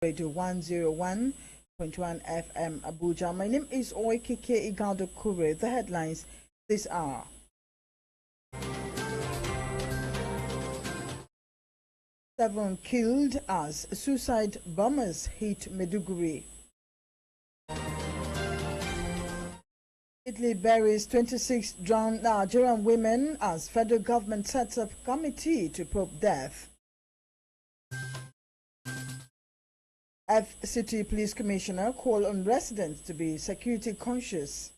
Radio 101.1 FM Abuja. My name is Oikike Igado Kure. The headlines this hour. Seven killed as suicide bombers hit Maiduguri. Italy buries 26 drowned Nigerian women as federal government sets up committee to probe death. FCT Police Commissioner call on residents to be security conscious.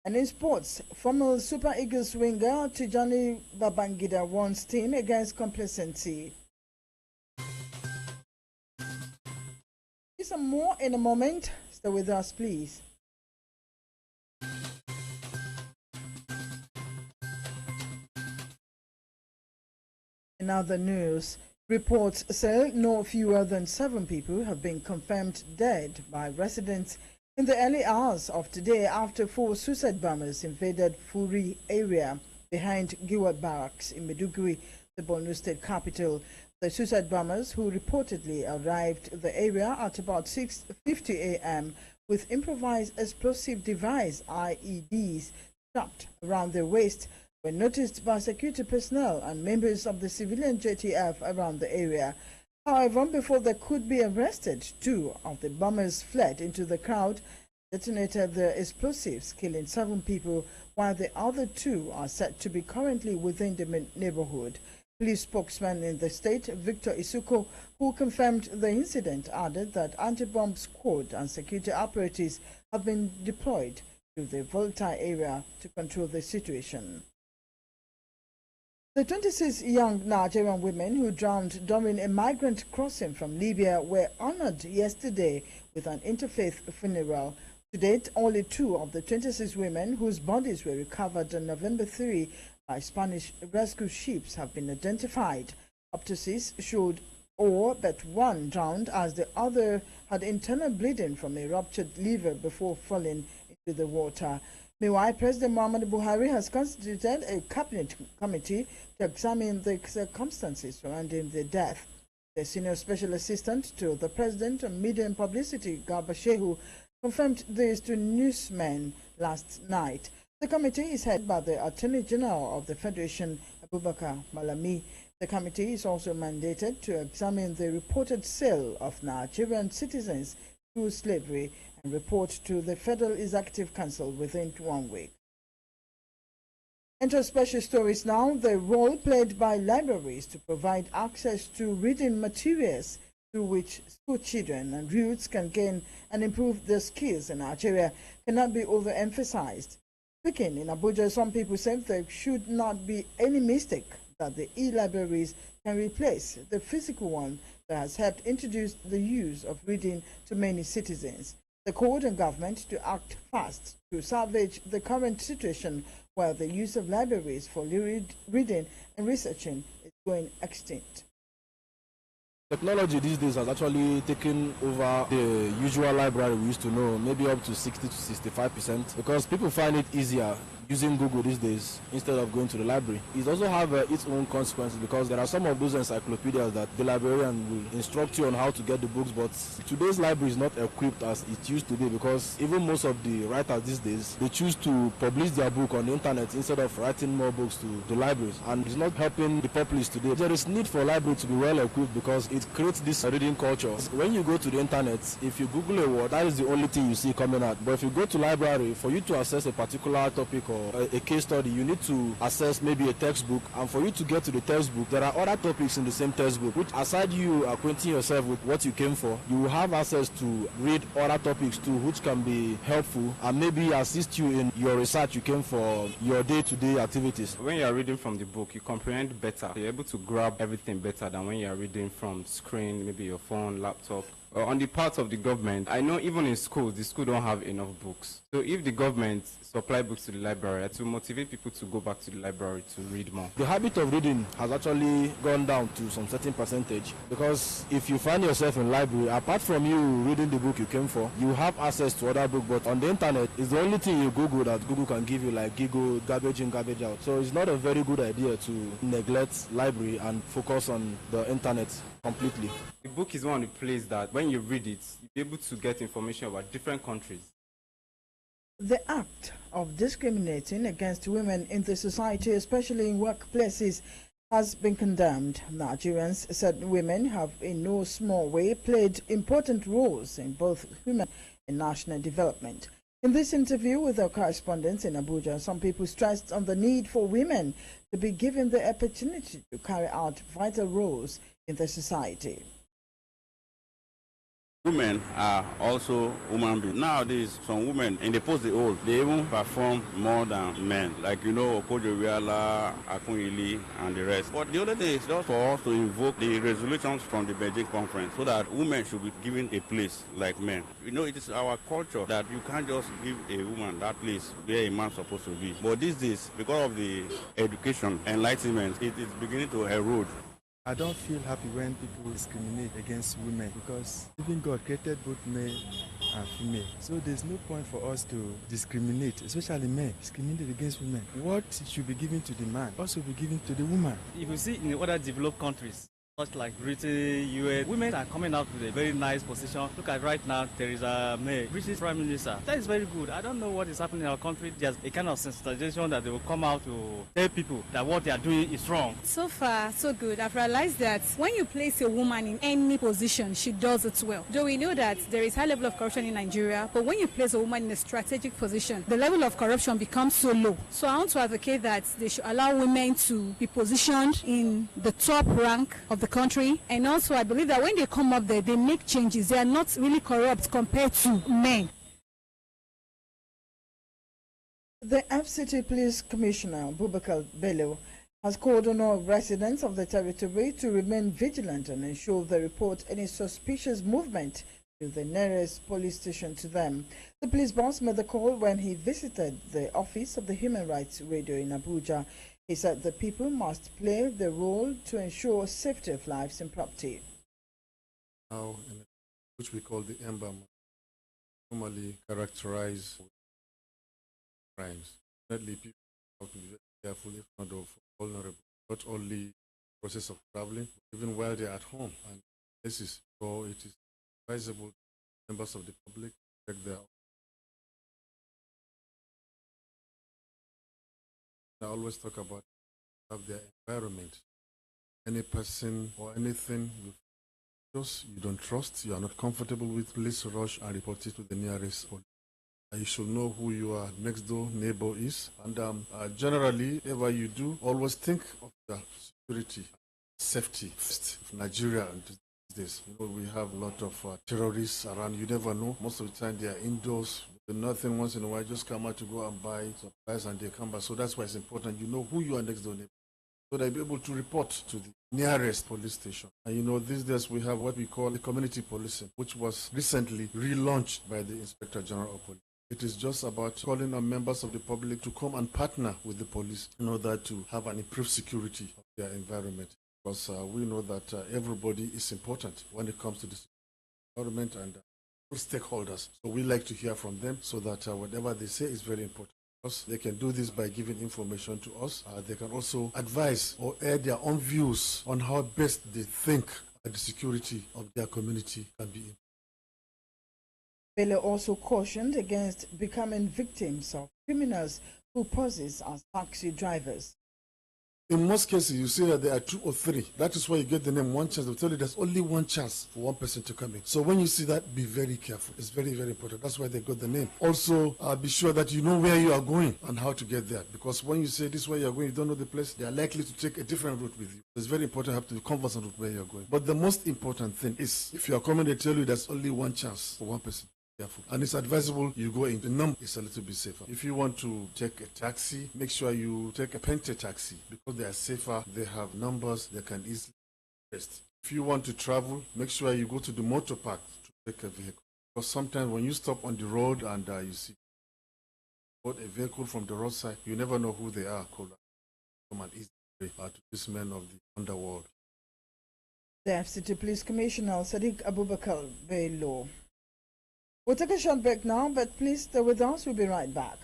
And in sports, former Super Eagles winger Tijani Babangida warns team against complacency. Some more in a moment. Stay with us, please. In other news, reports say no fewer than 7 people have been confirmed dead by residents in the early hours of today after 4 suicide bombers invaded Furi area behind Giwa Barracks in Maiduguri, the Borno state capital. The suicide bombers, who reportedly arrived in the area at about 6:50 a.m. with improvised explosive device IEDs strapped around their waist, were noticed by security personnel and members of the civilian JTF around the area. However, before they could be arrested, 2 of the bombers fled into the crowd, detonated the explosives, killing 7 people, while the other 2 are said to be currently within the neighborhood. Police spokesman in the state, Victor Isuko, who confirmed the incident, added that anti-bomb squad and security operatives have been deployed to the volatile area to control the situation. The 26 young Nigerian women who drowned during a migrant crossing from Libya were honored yesterday with an interfaith funeral. To date, only 2 of the 26 women whose bodies were recovered on November 3 by Spanish rescue ships have been identified. Autopsies showed but 1 drowned as the other had internal bleeding from a ruptured liver before falling into the water. Meanwhile, President Muhammadu Buhari has constituted a cabinet committee to examine the circumstances surrounding the death. The senior special assistant to the president on media and publicity, Garba Shehu, confirmed this to newsmen last night. The committee is headed by the Attorney General of the Federation, Abubakar Malami. The committee is also mandated to examine the reported sale of Nigerian citizens through slavery and report to the Federal Executive Council within 1 week. Enter special stories now. The role played by libraries to provide access to reading materials through which school children and youths can gain and improve their skills in Nigeria cannot be overemphasized. Speaking in Abuja, some people say there should not be any mistake that the e-libraries can replace the physical one that has helped introduce the use of reading to many citizens. They called on government to act fast to salvage the current situation where the use of libraries for reading and researching is going extinct. Technology these days has actually taken over the usual library we used to know, maybe up to 60 to 65%, because people find it easier using Google these days instead of going to the library. It also have its own consequences, because there are some of those encyclopedias that the librarian will instruct you on how to get the books, but today's library is not equipped as it used to be, because even most of the writers these days, they choose to publish their book on the internet instead of writing more books to the libraries, and it's not helping the populace today. There is need for a library to be well equipped because it creates this reading culture. When you go to the internet, if you Google a word, that is the only thing you see coming out. But if you go to library, for you to access a particular topic or a case study, you need to access maybe a textbook, and for you to get to the textbook, there are other topics in the same textbook, which aside you acquainting yourself with what you came for, you will have access to read other topics too, which can be helpful and maybe assist you in your research you came for your day-to-day activities. When you are reading from the book, you comprehend better. You're able to grab everything better than when you are reading from screen, maybe your phone, laptop. On the part of the government, I know even in schools, the school don't have enough books. So if the government supply books to the library, it will motivate people to go back to the library to read more. The habit of reading has actually gone down to some certain percentage, because if you find yourself in library, apart from you reading the book you came for, you have access to other books, but on the internet is the only thing you Google that Google can give you, like Google garbage in, garbage out. So it's not a very good idea to neglect library and focus on the internet completely. The book is one of the places that when you read it, you'll be able to get information about different countries. The act of discriminating against women in the society, especially in workplaces, has been condemned. Nigerians said women have in no small way played important roles in both human and national development. In this interview with our correspondents in Abuja, some people stressed on the need for women to be given the opportunity to carry out vital roles in the society. Women are also human beings. Nowadays, some women in the post they hold, they even perform more than men. Like, Okojo-Iweala, Akunyili, and the rest. But the other thing is just for us to invoke the resolutions from the Beijing conference so that women should be given a place like men. It is our culture that you can't just give a woman that place where a man's supposed to be. But these days, because of the education, enlightenment, it is beginning to erode. I don't feel happy when people discriminate against women, because even God created both male and female. So there's no point for us to discriminate, especially men, discriminate against women. What should be given to the man also be given to the woman. If you see in other developed countries, such like Britain, US, women are coming out with a very nice position. Look at right now, Theresa May, British Prime Minister. That is very good. I don't know what is happening in our country. There's a kind of sensitization that they will come out to tell people that what they are doing is wrong. So far, so good. I've realized that when you place a woman in any position, she does it well. Though we know that there is high level of corruption in Nigeria, but when you place a woman in a strategic position, the level of corruption becomes so low. So I want to advocate that they should allow women to be positioned in the top rank of the country, and also I believe that when they come up there, they make changes. They are not really corrupt compared to men. The FCT Police Commissioner, Bubakar Bello, has called on all residents of the territory to remain vigilant and ensure they report any suspicious movement to the nearest police station to them. The police boss made the call when he visited the office of the Human Rights Radio in Abuja. He said the people must play their role to ensure safety of lives and property. Now, which we call the Ember, normally characterize crimes. Definitely, people have to be very careful, if not vulnerable. Not only process of traveling, even while they are at home and places. So it is advisable to members of the public to check their. I always talk about their environment. Any person or anything you don't trust, you are not comfortable with, please rush and report it to the nearest police. You should know who your next door neighbor is. And generally, whatever you do, always think of the security, safety of Nigeria. These days, we have a lot of terrorists around. You never know. Most of the time, they are indoors. Nothing once in a while, just come out to go and buy supplies and they come back. So that's why it's important. You know who your next door neighbor, so they'll be able to report to the nearest police station. And these days we have what we call the community policing, which was recently relaunched by the Inspector General of Police. It is just about calling on members of the public to come and partner with the police in order to have an improved security of their environment. Because we know that everybody is important when it comes to the environment and stakeholders. So we like to hear from them so that whatever they say is very important. They can do this by giving information to us. They can also advise or add their own views on how best they think the security of their community can be. Bello also cautioned against becoming victims of criminals who poses as taxi drivers. In most cases, you see that there are 2 or 3. That is why you get the name one chance. They'll tell you there's only one chance for one person to come in. So when you see that, be very careful. It's very, very important. That's why they got the name. Also, be sure that you know where you are going and how to get there. Because when you say this way you're going, you don't know the place, they are likely to take a different route with you. It's very important to have to be conversant with where you're going. But the most important thing is, if you are coming, they tell you there's only one chance for one person. Careful. And it's advisable you go in. The number is a little bit safer. If you want to take a taxi, make sure you take a Pente taxi because they are safer. They have numbers they can easily test. If you want to travel, make sure you go to the motor park to take a vehicle. Because sometimes when you stop on the road and you see a vehicle from the roadside, you never know who they are. Could come and easy to these men of the underworld. The FCT Police Commissioner Sadiq Abubakar Bello. We'll take a short break now, but please stay with us. We'll be right back.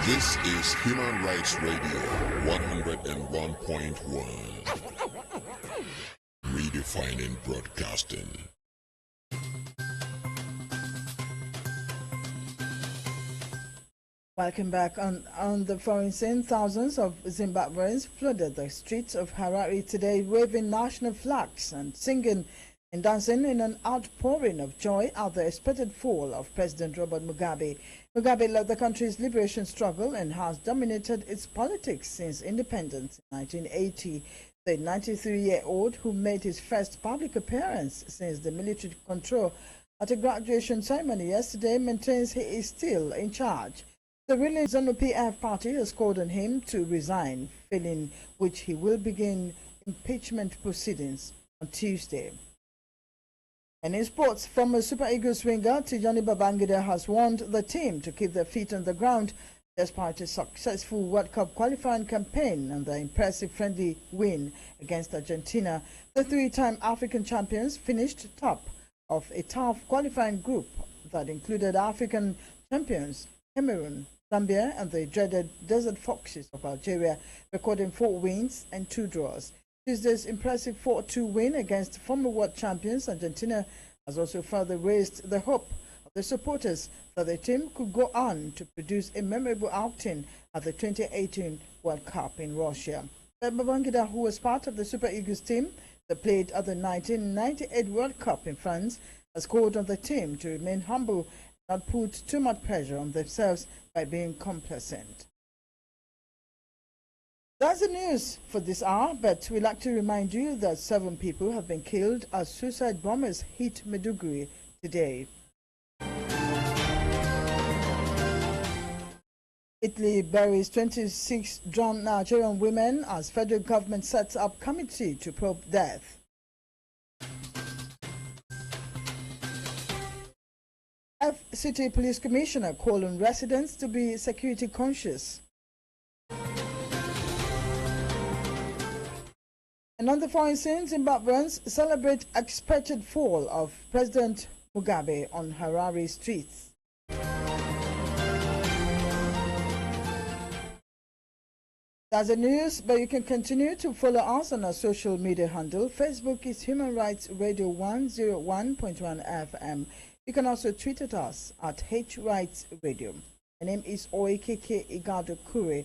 This is Human Rights Radio 101.1. Redefining broadcasting. Welcome back. On the foreign scene, thousands of Zimbabweans flooded the streets of Harare today, waving national flags and singing and dancing in an outpouring of joy at the expected fall of President Robert Mugabe. Mugabe led the country's liberation struggle and has dominated its politics since independence in 1980. The 93-year-old, who made his first public appearance since the military control at a graduation ceremony yesterday, maintains he is still in charge. The ruling ZANU-PF party has called on him to resign, failing which he will begin impeachment proceedings on Tuesday. And in sports, former Super Eagles winger Tijani Babangida has warned the team to keep their feet on the ground despite a successful World Cup qualifying campaign and the impressive friendly win against Argentina. The three-time African champions finished top of a tough qualifying group that included African champions Cameroon, Zambia and the dreaded Desert Foxes of Algeria, recording 4 wins and 2 draws. Tuesday's impressive 4-2 win against former world champions Argentina has also further raised the hope of the supporters that the team could go on to produce a memorable outing at the 2018 World Cup in Russia. Babangida, who was part of the Super Eagles team that played at the 1998 World Cup in France, has called on the team to remain humble and not put too much pressure on themselves by being complacent. That's the news for this hour, but we'd like to remind you that 7 people have been killed as suicide bombers hit Maiduguri today. Italy buries 26 drowned Nigerian women as federal government sets up committee to probe death. FCT Police Commissioner called on residents to be security conscious. And on the foreign scene, Zimbabweans celebrate expected fall of President Mugabe on Harare streets. That's the news, but you can continue to follow us on our social media handle. Facebook is Human Rights Radio 101.1 FM. You can also tweet at us at HRightsRadio. My name is Oekeke Igado Kure.